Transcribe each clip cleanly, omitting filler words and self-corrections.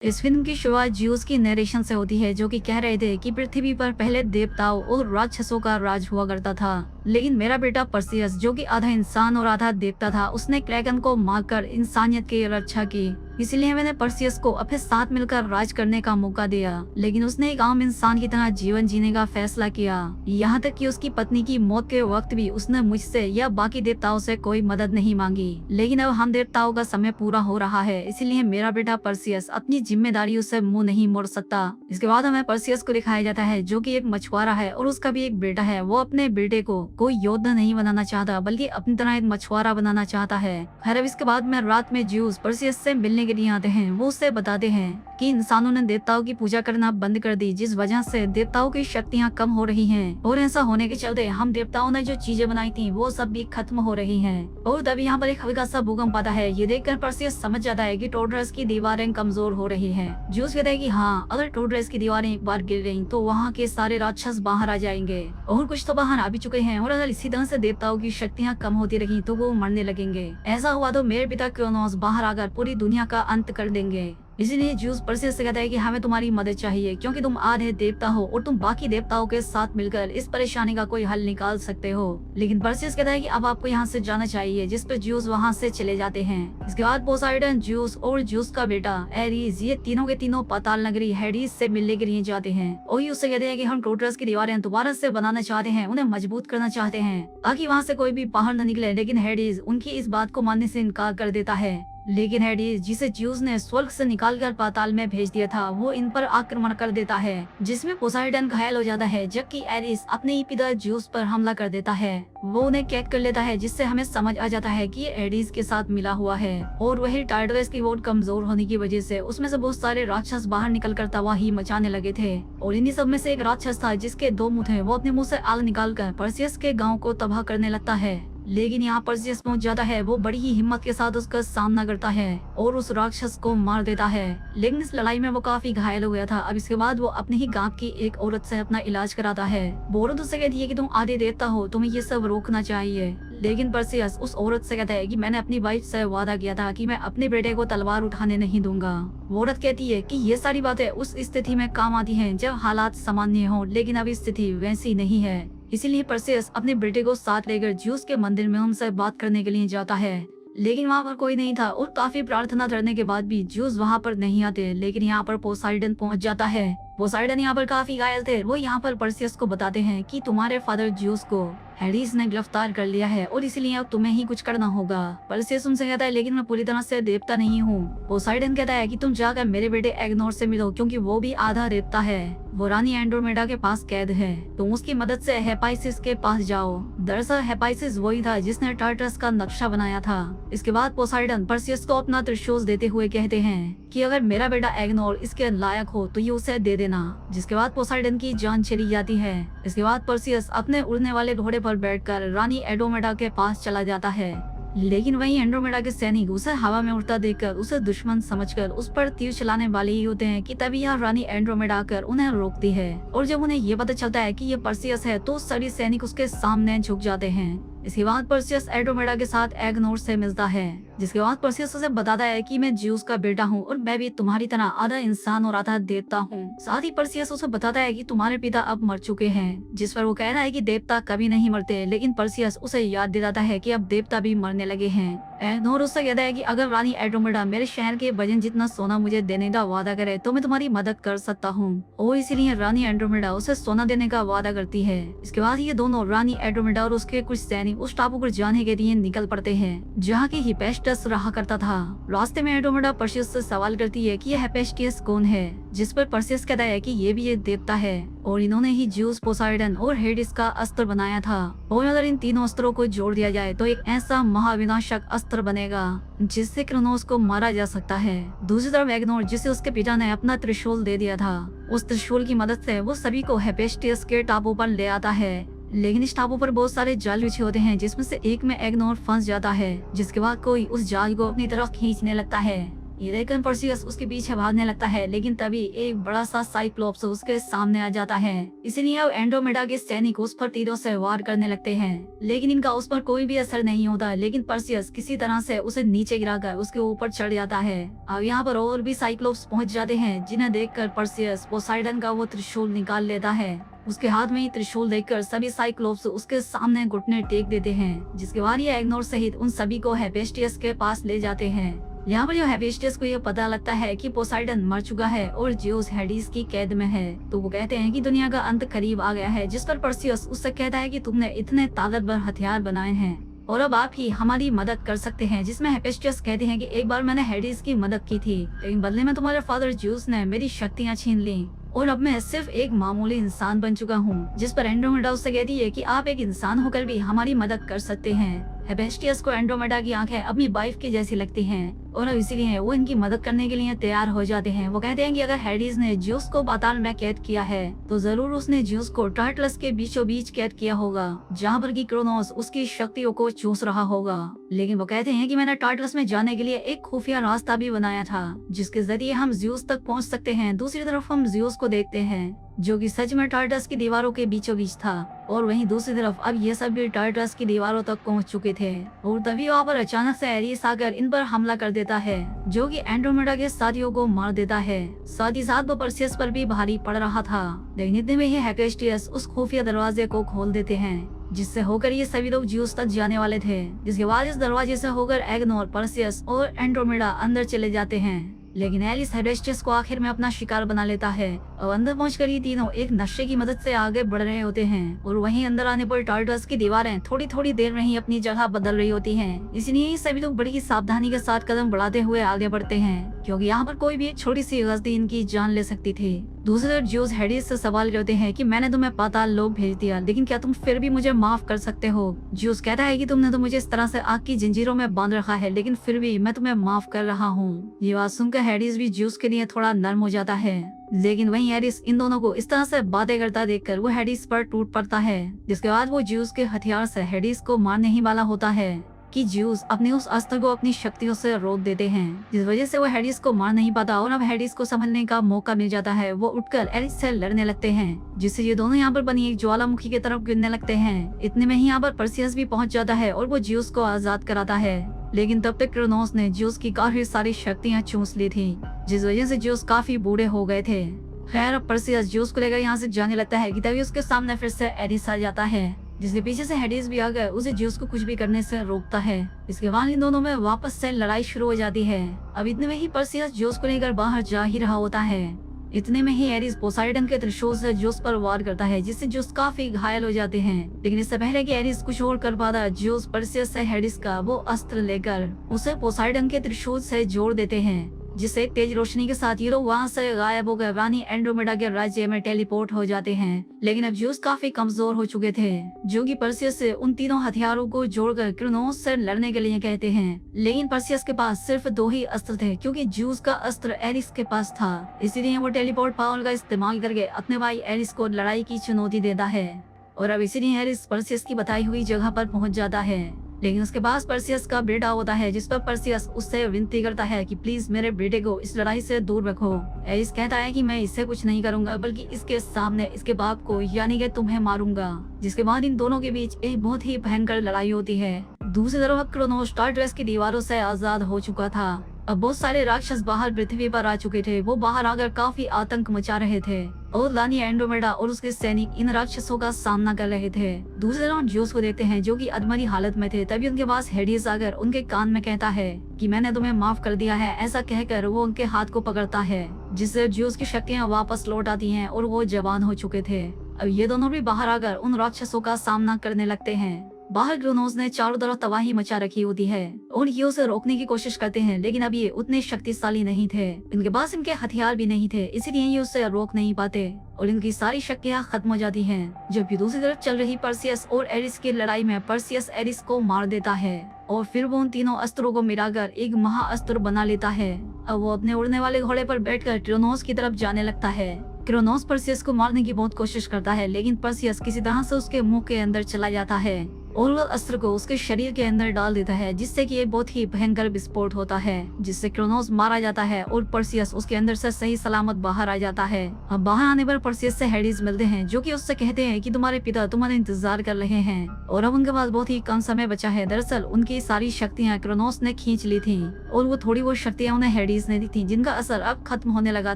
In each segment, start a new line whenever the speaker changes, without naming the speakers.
इस फिल्म की शुरुआत ज्यूस की नरेशन से होती है, जो कि कह रहे थे कि पृथ्वी पर पहले देवताओं और राक्षसों का राज हुआ करता था। लेकिन मेरा बेटा परसियस, जो कि आधा इंसान और आधा देवता था, उसने क्रैगन को मारकर इंसानियत की रक्षा की। इसलिए मैंने परसियस को अपने साथ मिलकर राज करने का मौका दिया। लेकिन उसने एक आम इंसान की तरह जीवन जीने का फैसला किया। यहाँ तक कि उसकी पत्नी की मौत के वक्त भी उसने मुझसे या बाकी देवताओं से कोई मदद नहीं मांगी। लेकिन अब हम देवताओं का समय पूरा हो रहा है, इसलिए मेरा बेटा परसियस अपनी जिम्मेदारियों से मुंह नहीं मोड़ सकता। इसके बाद हमें परसियस को दिखाया जाता है, जो कि एक मछुआरा है और उसका भी एक बेटा है। वो अपने बेटे को कोई योद्धा नहीं बनाना चाहता, बल्कि अपनी तरह एक मछुआरा बनाना चाहता है। खैर, अब इसके बाद में रात में ज्यूस परसियस से मिलने के लिए आते हैं। वो उससे बताते हैं कि इंसानों ने देवताओं की पूजा करना बंद कर दी, जिस वजह से देवताओं की शक्तियाँ कम हो रही हैं। और ऐसा होने के चलते हम देवताओं ने जो चीजें बनाई थी वो सब भी खत्म हो रही हैं। और तब यहाँ पर एक हल्का सा भूकंप आता है। ये देखकर परसियस समझ जाता है कि टोड्रस की दीवारें कमजोर हो रही है। ज्यूस कहता है कि हाँ, अगर टोड्रस की दीवारें एक बार गिर गयी तो वहाँ के सारे राक्षस बाहर आ जाएंगे, और कुछ तो बाहर आ भी चुके हैं। और अगर इसी तरह से देवताओं की शक्तियाँ कम होती रही तो वो मरने लगेंगे। ऐसा हुआ तो मेरे पिता क्रोनोस बाहर आकर पूरी दुनिया का अंत कर देंगे। इसलिए ज्यूस परसियस से कहता है कि हमें तुम्हारी मदद चाहिए, क्योंकि तुम आधे देवता हो और तुम बाकी देवताओं के साथ मिलकर इस परेशानी का कोई हल निकाल सकते हो। लेकिन परसियस कहता है कि अब आपको यहाँ से जाना चाहिए, जिस पर ज्यूस वहाँ से चले जाते हैं। इसके बाद पोसाइडन, ज्यूस और ज्यूस का बेटा एरीज, ये तीनों के तीनों पाताल नगरी हेडिस से मिलने के लिए जाते हैं। और ये उससे कहते हैं कि हम टोट्रस की दीवारें दोबारा से बनाना चाहते हैं, उन्हें मजबूत करना चाहते हैं, ताकि वहाँ से कोई भी बाहर न निकले। लेकिन हेडिस उनकी इस बात को मानने से इनकार कर देता है। लेकिन हेडिस, जिसे ज्यूस ने स्वर्ग से निकालकर पाताल में भेज दिया था, वो इन पर आक्रमण कर देता है, जिसमें पोसाइडन घायल हो जाता है, जबकि एरिस अपने ही पिता ज्यूस पर हमला कर देता है। वो उन्हें कैद कर लेता है, जिससे हमें समझ आ जाता है कि ये एडिस के साथ मिला हुआ है। और वही टार्टरस की वोट कमजोर होने की वजह से उसमें से बहुत सारे राक्षस बाहर निकलकर तबाही मचाने लगे थे। और इन्हीं सब में से एक राक्षस था जिसके 2 मुंह थे। वो अपने मुंह से आग निकालकर परसियस के गाँव को तबाह करने लगता है। लेकिन यहाँ परसियस पहुंच जाता है। वो बड़ी ही हिम्मत के साथ उसका सामना करता है और उस राक्षस को मार देता है। लेकिन इस लड़ाई में वो काफी घायल हो गया था। अब इसके बाद वो अपने ही गांव की एक औरत से अपना इलाज कराता है। वो औरत उससे कहती है कि तुम आधे देवता हो, तुम्हें ये सब रोकना चाहिए। लेकिन परसियस उस औरत से कहता है कि मैंने अपनी वाइफ से वादा किया था कि मैं अपने बेटे को तलवार उठाने नहीं दूंगा। वो औरत कहती है कि ये सारी बातें उस स्थिति में काम आती हैं जब हालात सामान्य हो, लेकिन अब स्थिति वैसी नहीं है। इसीलिए परसियस अपने बेटे को साथ लेकर ज्यूस के मंदिर में उनसे बात करने के लिए जाता है। लेकिन वहाँ पर कोई नहीं था और काफी प्रार्थना करने के बाद भी ज्यूस वहाँ पर नहीं आते। लेकिन यहाँ पर पोसाइडन पहुँच जाता है। पोसाइडन यहाँ पर काफी घायल थे। वो यहाँ पर परसियस को बताते हैं कि तुम्हारे फादर ज्यूस को हेडिस ने गिरफ्तार कर लिया है और इसलिए अब तुम्हें ही कुछ करना होगा। परसियस उनसे कहता है लेकिन मैं पूरी तरह से देवता नहीं हूँ। पोसाइडन कहता है कि तुम जाकर मेरे बेटे एग्नोर से मिलो, क्योंकि वो भी आधा देवता है। वो रानी एंड्रोमेडा के पास कैद है। तुम उसकी मदद से हेपाइसिस के पास जाओ। दरअसल हेपाइसिस वही था जिसने टार्टरस का नक्शा बनाया था। इसके बाद पोसाइडन परसियस को अपना त्रिशूल देते हुए कहते हैं कि अगर मेरा बेटा एग्नोर इसके लायक हो तो ये उसे दे देना। जिसके बाद पोसाइडन की जान चली जाती है। इसके बाद परसियस अपने उड़ने वाले घोड़े पर बैठकर रानी एंड्रोमेडा के पास चला जाता है। लेकिन वहीं एंड्रोमेडा के सैनिक उसे हवा में उड़ता देखकर उसे दुश्मन समझकर उस पर तीर चलाने वाले ही होते हैं कि तभी यहाँ रानी एंड्रोमेडा आकर उन्हें रोकती है। और जब उन्हें ये पता चलता है कि ये परसियस है तो सभी सैनिक उसके सामने झुक जाते हैं। इसके बाद परसियस एंड्रोमेडा के साथ एग्नोर से मिलता है। जिसके बाद परसियस उसे बताता है कि मैं ज्यूस का बेटा हूँ और मैं भी तुम्हारी तरह आधा इंसान और आधा देवता हूँ। साथ ही परसियस उसे बताता है कि तुम्हारे पिता अब मर चुके हैं, जिस पर वो कह रहा है कि देवता कभी नहीं मरते। लेकिन परसियस उसे याद दिलाता है कि अब देवता भी मरने लगे हैं। एग्नोर उससे कहता है कि अगर रानी एंड्रोमेडा मेरे शहर के वजन जितना सोना मुझे देने का वादा करे तो मैं तुम्हारी मदद कर सकता हूँ। और इसीलिए रानी एंड्रोमेडा उसे सोना देने का वादा करती है। इसके बाद ये दोनों रानी एंड्रोमेडा और उसके कुछ सैनिक उस टापू पर जाने के लिए निकल पड़ते हैं जहाँ की हिपेस्टस रहा करता था। रास्ते में एंड्रोमेडा परसियस से सवाल करती है कि ये हेपेस्टियस कौन है, जिस पर परसियस कहता है कि ये भी एक देवता है और इन्होंने ही ज्यूस, पोसाइडन और हेडिस का अस्त्र बनाया था। और अगर इन तीनों अस्त्रों को जोड़ दिया जाए तो एक ऐसा महाविनाशक अस्त्र बनेगा जिससे क्रोनोस को मारा जा सकता है। दूसरी तरफ एग्नोर, जिसे उसके पिता ने अपना त्रिशूल दे दिया था, उस त्रिशूल की मदद से वो सभी को हेपेस्टियस के टापू पर ले आता है। लेकिन इस टापू पर बहुत सारे जाल बिछे होते हैं, जिसमें से एक में एग्नोर फंस जाता है। जिसके बाद कोई उस जाल को अपनी तरफ खींचने लगता है। ये देखकर पर्सियस उसके पीछे भागने लगता है, लेकिन तभी एक बड़ा सा साइक्लोप्स उसके सामने आ जाता है। इसीलिए अब एंड्रोमेडा के सैनिक उस पर तीरों से वार करने लगते हैं, लेकिन इनका उस पर कोई भी असर नहीं होता। लेकिन पर्सियस किसी तरह से उसे नीचे गिराकर उसके ऊपर चढ़ जाता है। अब यहाँ पर और भी साइक्लोप्स पहुंच जाते हैं, जिन्हें देखकर पर्सियस पोसाइडन का वो त्रिशूल निकाल लेता है। उसके हाथ में ही त्रिशूल देखकर सभी साइक्लोप्स उसके सामने घुटने टेक देते हैं, जिसके बाद ये एग्नोर सहित उन सभी को हेफेस्टियस के पास ले जाते हैं। यहाँ पर जो हेफेस्टियस को यह पता लगता है कि पोसाइडन मर चुका है और ज़्यूस हेडिस की कैद में है, तो वो कहते हैं कि दुनिया का अंत करीब आ गया है। जिस पर पर्सियस उससे कहता है कि तुमने इतने ताकतवर हथियार बनाए हैं और अब आप ही हमारी मदद कर सकते हैं। जिसमें हेफेस्टियस कहते हैं कि एक बार मैंने हेडिस की मदद की थी, लेकिन बदले में तुम्हारे फादर ज़्यूस ने मेरी शक्तियाँ छीन ली और अब मैं सिर्फ एक मामूली इंसान बन चुका हूँ। जिस पर एंड्रोमेडा उससे कहती है कि आप एक इंसान होकर भी हमारी मदद कर सकते हैं। हेफेस्टियस को एंड्रोमेडा की आंखें अपनी वाइफ की जैसी लगती हैं और अब इसीलिए वो इनकी मदद करने के लिए तैयार हो जाते हैं। वो कहते हैं कि अगर हेडिस ने ज़्यूस को पाताल में कैद किया है तो जरूर उसने ज़्यूस को टार्टलस के बीचों बीच कैद किया होगा, जहाँ पर कि क्रोनोस उसकी शक्तियों को चूस रहा होगा। लेकिन वो कहते हैं कि मैंने टार्टलस में जाने के लिए एक खुफिया रास्ता भी बनाया था, जिसके जरिए हम ज़्यूस तक पहुँच सकते हैं। दूसरी तरफ हम ज़्यूस को देखते हैं, जो कि सच में टार्टस की दीवारों के बीचों बीच था, और वहीं दूसरी तरफ अब ये सब भी टार्टस की दीवारों तक पहुंच चुके थे। और तभी वहाँ पर अचानक से एरिस आकर इन पर हमला कर देता है, जो कि एंड्रोमेडा के साथियों को मार देता है। साथ ही साथ वो पर्सियस पर भी भारी पड़ रहा था। लेकिन इतने में ही हेफेस्टियस उस खुफिया दरवाजे को खोल देते हैं, जिससे होकर ये सभी लोग ज़्यूस तक जाने वाले थे। जिसके बाद इस दरवाजे से होकर एग्नोर, पर्सियस और एंड्रोमेडा अंदर चले जाते हैं। लेकिन एलिस हेफेस्टियस को आखिर में अपना शिकार बना लेता है और अंदर पहुंचकर ये तीनों एक नक्शे की मदद से आगे बढ़ रहे होते हैं। और वहीं अंदर आने पर टार्टस की दीवारें थोड़ी थोड़ी देर में ही अपनी जगह बदल रही होती हैं। इसलिए ये सभी लोग बड़ी ही सावधानी के साथ कदम बढ़ाते हुए आगे बढ़ते हैं, क्योंकि यहाँ पर कोई भी एक छोटी सी गलती इनकी जान ले सकती थी। दूसरी तरफ ज़्यूस हेडिस से सवाल करते हैं कि मैंने तुम्हें पाताल लोक भेज दिया, लेकिन क्या तुम फिर भी मुझे माफ कर सकते हो? ज़्यूस कहता है कि तुमने तो मुझे इस तरह से आग की जंजीरों में बांध रखा है, लेकिन फिर भी मैं तुम्हें माफ कर रहा हूँ। ये बात सुनकर हेडिस भी ज़्यूस के लिए थोड़ा नर्म हो जाता है। लेकिन वहीं एरिस इन दोनों को इस तरह से बातें करता देखकर वो हेडिस पर टूट पड़ता है, जिसके बाद वो ज़्यूस के हथियार से हेडिस को मारने ही वाला होता है कि ज़्यूस अपने उस अस्त्र को अपनी शक्तियों से रोक देते हैं, जिस वजह से वो हेडिस को मार नहीं पाता। और अब हेडिस को संभलने का मौका मिल जाता है। वो उठकर एरिस से लड़ने लगते हैं, जिससे ये दोनों यहाँ पर बनी एक ज्वालामुखी की तरफ गिरने लगते हैं। इतने में ही यहाँ पर पर्सियस भी पहुंच जाता है और वो ज़्यूस को आजाद कराता है। लेकिन तब तक क्रोनोस ने ज़्यूस की काफी सारी शक्तियाँ चूस ली थी, जिस वजह से ज़्यूस काफी बूढ़े हो गए थे। खैर अब पर्सियस ज़्यूस को लेकर यहाँ से जाने लगता है कि तभी उसके सामने फिर से एरिस आ जाता है, जिसके पीछे से हेडिस भी आकर उसे ज़्यूस को कुछ भी करने से रोकता है। इसके बाद इन दोनों में वापस से लड़ाई शुरू हो जाती है। अब इतने में ही पर्सियस ज़्यूस को लेकर बाहर जा ही रहा होता है। इतने में ही एरिस पोसाइडन के त्रिशूल से ज़्यूस पर वार करता है, जिससे ज़्यूस काफी घायल हो जाते हैं। लेकिन इससे पहले कि एरिस कुछ और कर पाता, ज़्यूस पर्सियस से हेडिस का वो अस्त्र लेकर उसे पोसाइडन के त्रिशूल से जोड़ देते हैं, जिससे तेज रोशनी के साथ ये लोग वहाँ से गायब हो गए रानी एंड्रोमेडा के राज्य में टेलीपोर्ट हो जाते हैं। लेकिन अब ज़्यूस काफी कमजोर हो चुके थे, जो कि पर्सियस से उन तीनों हथियारों को जोड़कर क्रोनोस से लड़ने के लिए कहते हैं। लेकिन पर्सियस के पास सिर्फ 2 ही अस्त्र थे, क्योंकि ज़्यूस का अस्त्र एरिस के पास था। इसीलिए वो टेलीपोर्ट पावर का इस्तेमाल करके अपने भाई एरिस को लड़ाई की चुनौती देता है। और अब इसीलिए एरिस पर्सियस की बताई हुई जगह पर पहुंच जाता है। लेकिन उसके पास पर्सियस का बेटा होता है, जिस पर पर्सियस उससे विनती करता है कि प्लीज मेरे बेटे को इस लड़ाई से दूर रखो। एरिस कहता है कि मैं इससे कुछ नहीं करूंगा, बल्कि इसके सामने इसके बाप को यानी कि तुम्हें मारूंगा। जिसके बाद इन दोनों के बीच एक बहुत ही भयंकर लड़ाई होती है। दूसरी तरफ क्रोनोस टार्टरस की दीवारों से आजाद हो चुका था। अब बहुत सारे राक्षस बाहर पृथ्वी पर आ चुके थे। वो बाहर आकर काफी आतंक मचा रहे थे और रानी एंड्रोमेडा और उसके सैनिक इन राक्षसों का सामना कर रहे थे। दूसरे राउंड ज़्यूस को देखते हैं, जो कि अधमरी हालत में थे। तभी उनके पास हेडिस आकर उनके कान में कहता है कि मैंने तुम्हें माफ कर दिया है। ऐसा कहकर वो उनके हाथ को पकड़ता है, जिससे ज़्यूस की शक्तियाँ वापस लौट आती हैं और वो जवान हो चुके थे। अब ये दोनों भी बाहर आकर उन राक्षसों का सामना करने लगते हैं। बाहर क्रोनोस ने चारों तरफ तबाही मचा रखी होती है और ये उसे रोकने की कोशिश करते हैं, लेकिन अब ये उतने शक्तिशाली नहीं थे। इनके पास इनके हथियार भी नहीं थे, इसीलिए ये उसे रोक नहीं पाते और इनकी सारी शक्तियाँ खत्म हो जाती हैं। जबकि दूसरी तरफ चल रही पर्सियस और एरिस की लड़ाई में पर्सियस एरिस को मार देता है और फिर वो उन तीनों अस्त्रों को मिलाकर एक महाअस्त्र बना लेता है। अब वो अपने उड़ने वाले घोड़े पर बैठकर क्रोनोस की तरफ जाने लगता है। क्रोनोस पर्सियस को मारने की बहुत कोशिश करता है, लेकिन पर्सियस किसी तरह से उसके मुंह के अंदर चला जाता है। और वह अस्त्र को उसके शरीर के अंदर डाल देता है, जिससे कि एक बहुत ही भयंकर विस्फोट होता है, जिससे क्रोनोस मारा जाता है और पर्सियस उसके अंदर से सही सलामत बाहर आ जाता है। अब बाहर आने पर पर्सियस से हेडिस मिलते हैं, जो कि उससे कहते हैं कि तुम्हारे पिता तुम्हारे इंतजार कर रहे हैं और अब उनके पास बहुत ही कम समय बचा है। दरअसल उनकी सारी शक्तियाँ क्रोनोस ने खींच ली थी और वो थोड़ी बहुत शक्तियाँ उन्हें हेडिस ने दी थी, जिनका असर अब खत्म होने लगा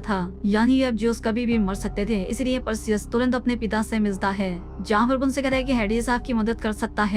था, यानी अब ज्यूस कभी भी मर सकते थे। इसलिए पर्सियस तुरंत अपने पिता से मिलता है, जहाँ पर उनसे कहता है कि हेडिस आपकी मदद कर सकता है।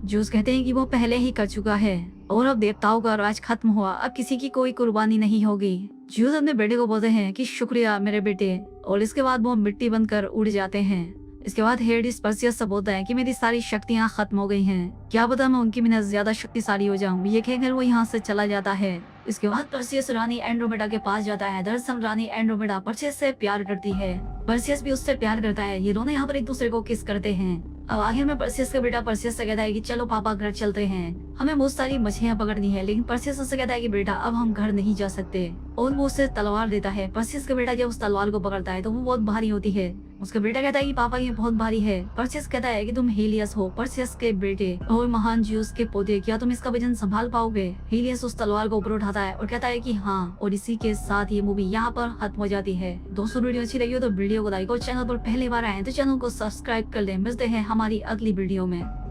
ज्यूस कहते हैं कि वो पहले ही कर चुका है और अब देवताओं का राज खत्म हुआ, अब किसी की कोई कुर्बानी नहीं होगी। ज्यूस अपने बेटे को बोलते हैं कि शुक्रिया मेरे बेटे, और इसके बाद वो मिट्टी बनकर उड़ जाते हैं। इसके बाद हेडिस पर्सियस से बोलता है कि मेरी सारी शक्तियाँ खत्म हो गई हैं, क्या पता मैं उनकी बिना ज्यादा शक्तिशाली हो जाऊं। ये कहकर वो यहाँ से चला जाता है। इसके बाद पर्सियस रानी एंड्रोमेडा के पास जाता है। दरअसल रानी एंड्रोमेडा पर्सियस से प्यार करती है, पर्सियस भी उससे प्यार करता है। ये दोनों यहाँ पर एक दूसरे को किस करते हैं। अब आखिर में पर्सियस का बेटा पर्सियस से कहता है कि चलो पापा घर चलते हैं, हमें बहुत सारी मछलियाँ पकड़नी है। लेकिन पर्सियस उससे कहता है कि बेटा अब हम घर नहीं जा सकते, और वो उसे तलवार देता है। पर्सियस का बेटा जब उस तलवार को पकड़ता है तो वो बहुत भारी होती है। उसका बेटा कहता है कि पापा ये बहुत भारी है। पर्सियस कहता है कि तुम हीलियस हो, पर्सियस के बेटे और महान ज्यूस के पोते, क्या तुम इसका वजन संभाल पाओगे। हीलियस उस तलवार को ऊपर उठाता है और कहता है कि हाँ, और इसी के साथ ये मूवी यहाँ पर खत्म हो जाती है। दोस्तों वीडियो अच्छी लगी हो तो वीडियो को लाइक और चैनल पर पहली बार आए तो चैनल को सब्सक्राइब कर लें। मिलते हैं हमारी अगली वीडियो में।